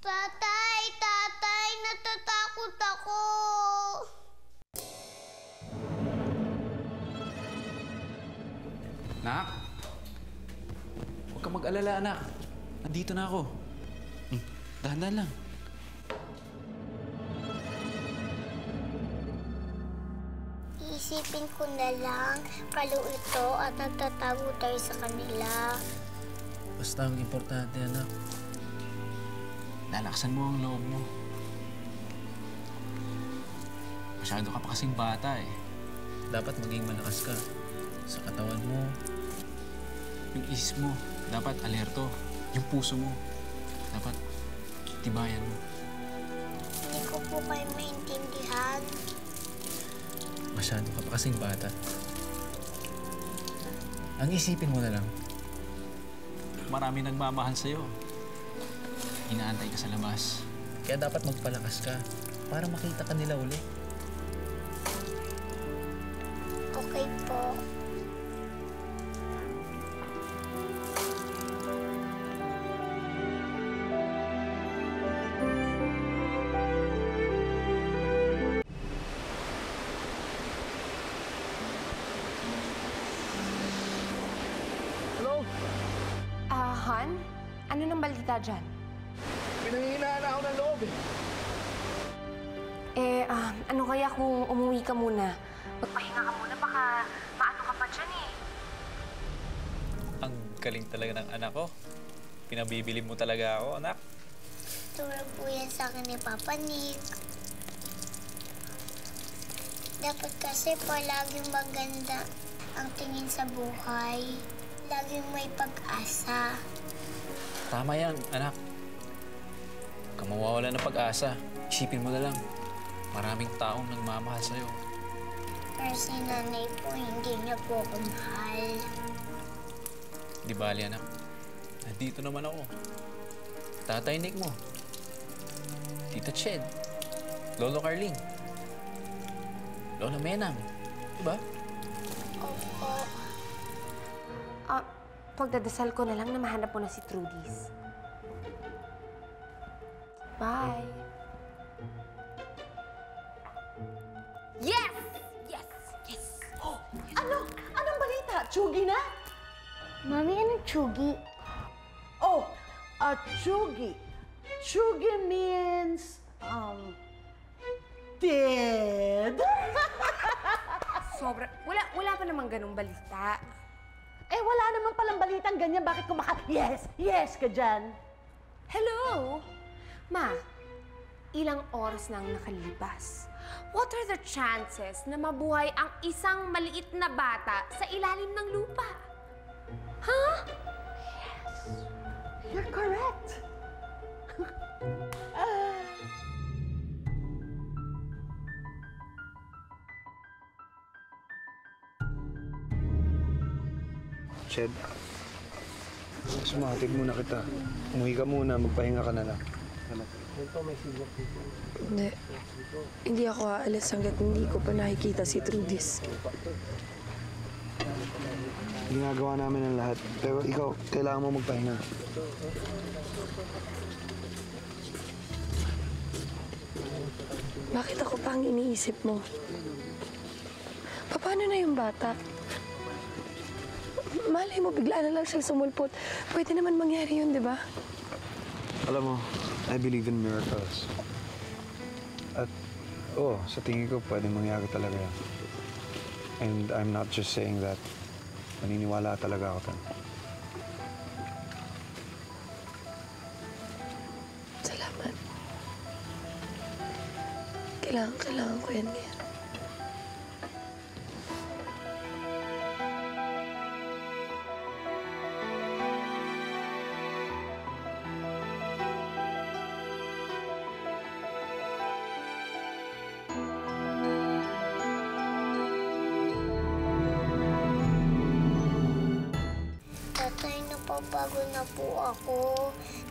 Tatay, natatakot ako. Nak? Huwag kang mag-alala, anak. Nandito na ako. Dahan-dahan lang. Isipin ko na lang, kalo ito at nagtatago tayo sa kanila. Basta ang importante, anak. Lalaksan mo ang loob mo. Masyado ka pa kasing bata eh. Dapat maging malakas ka sa katawan mo. Yung isip mo, dapat alerto. Yung puso mo, dapat tibayan mo. Hindi ko po kayo maintindihan. Masyado ka pa kasing bata. Ang isipin mo na lang, marami nagmamahal sa'yo. Inaantay ka sa labas. Kaya dapat magpalakas ka para makita ka nila uli. Okay po. Hello? Han? Ano nang balita dyan? Pinanghihinaan ako ng loob eh. Ano kaya kung umuwi ka muna? Magpahinga ka muna, baka maano ka pa dyan eh. Ang galing talaga ng anak ko. Pinabibili mo talaga ako, anak. Tulog po yan sa akin ni Papa Nick. Dapat kasi palaging maganda ang tingin sa buhay. Laging may pag-asa. Tama yan, anak. Huwag kang mawawala ng pag-asa. Isipin mo na lang, maraming taong nagmamahal sa'yo. Pero si nanay po, hindi niya po ako mahal. Di bali, anak. Nandito naman ako. Tatay Nick mo. Tita Ched. Lolo Carling. Lola Menang. Diba? Opo. Pagdadasal ko na lang na mahanap mo na si Trudy's. Bye. Yes! Yes! Yes! Oh, anong balita? Tsugi na? Mami, anong tsugi? Oh, tsugi. Tsugi means, dead. Sobra. Wala pa namang ganung balita. Eh, wala naman palang balitang ganyan. Bakit yes ka dyan? Hello? Ma, ilang oras nang nakalipas. What are the chances na mabuhay ang isang maliit na bata sa ilalim ng lupa? Huh? Yes. You're correct. Ched, Sumahatid muna kita. Umuwi ka muna, magpahinga ka na lang. Hindi. Hindi ako aalis hanggat hindi ko pa nakikita si Trudis. Ginagawa namin ang lahat. Pero ikaw, kailangan mo magpahinga. Bakit ako pa ang iniisip mo? Paano na yung bata? Malay mo, bigla na lang siyang sumulpot. Pwede naman mangyari yun, di ba? Alam mo, I believe in miracles. At, sa tingin ko, pwede mangyari talaga yan. And I'm not just saying that. Maniniwala talaga ako tan. Salamat. Kailangan ko yan ngayon. Tatay, napabago na po ako.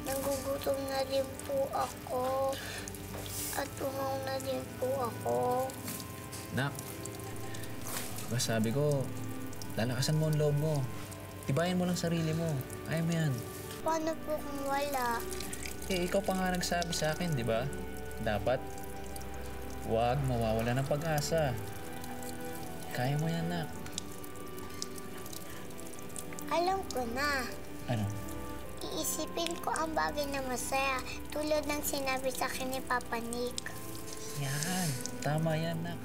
Nagugutom na din po ako. At umaw na din po ako. Nak, diba sabi ko, lalakasan mo ang loob mo. Tibayan mo lang sarili mo. Ayaw mo yan. Paano po kung wala? Ikaw pa nga nagsabi sa akin, di ba? Dapat, huwag mawawala ng pag-asa. Kaya mo yan, Nak. Alam ko na. Ano? Iisipin ko ang bagay na masaya tulad ng sinabi sa akin ni Papa Nick. Yan. Tama yan, Nak.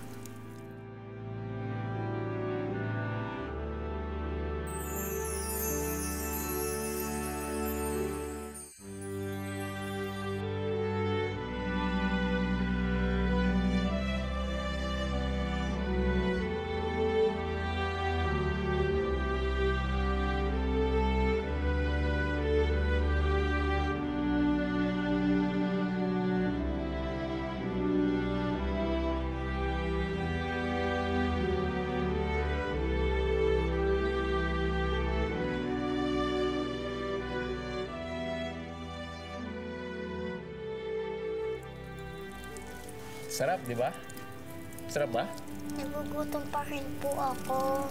Sarap, di ba? Sarap ba? Nagugutom pa rin po ako.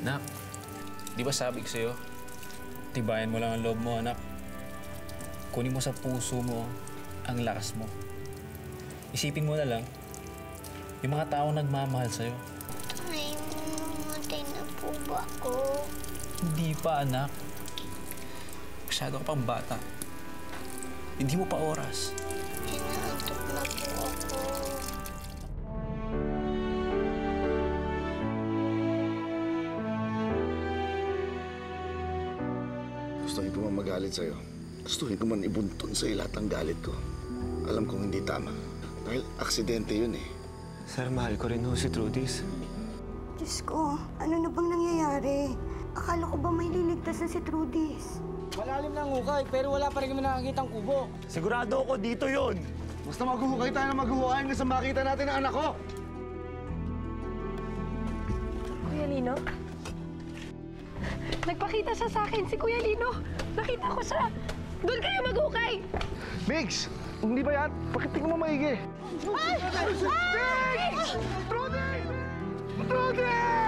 Nak, di ba sabi ko sa'yo, tibayan mo lang ang loob mo, anak. Kunin mo sa puso mo ang lakas mo. Isipin mo na lang, yung mga tao nagmamahal sa'yo. Ay, mamatay na po ba ako? Hindi pa, anak. Masyado ka pang bata. Hindi mo pa oras. Inaantok na po ako. Gustuhin ko man magalit sa'yo. Gustuhin ko man ibuntun sa'yo lahat ng galit ko. Alam kong hindi tama. Dahil aksidente yun eh. Sir, mahal ko rin ho si Trudis. Diyos ko, ano na bang nangyayari? Akala ko ba may liligtas na si Trudis? Malalim na ang hukay, pero wala pa rin kami nakakitang kubo. Sigurado ako dito yun. Basta maghuhukay tayo na maghuhukayin hanggang sa makita natin ang anak ko. Kuya Lino? Nagpakita siya sa akin, si Kuya Lino. Nakita ko siya. Doon kayo maghukay! Biggs! Hindi ba yan? Pakitingin mo maigi. Ay! Biggs! Trudy! Trudy!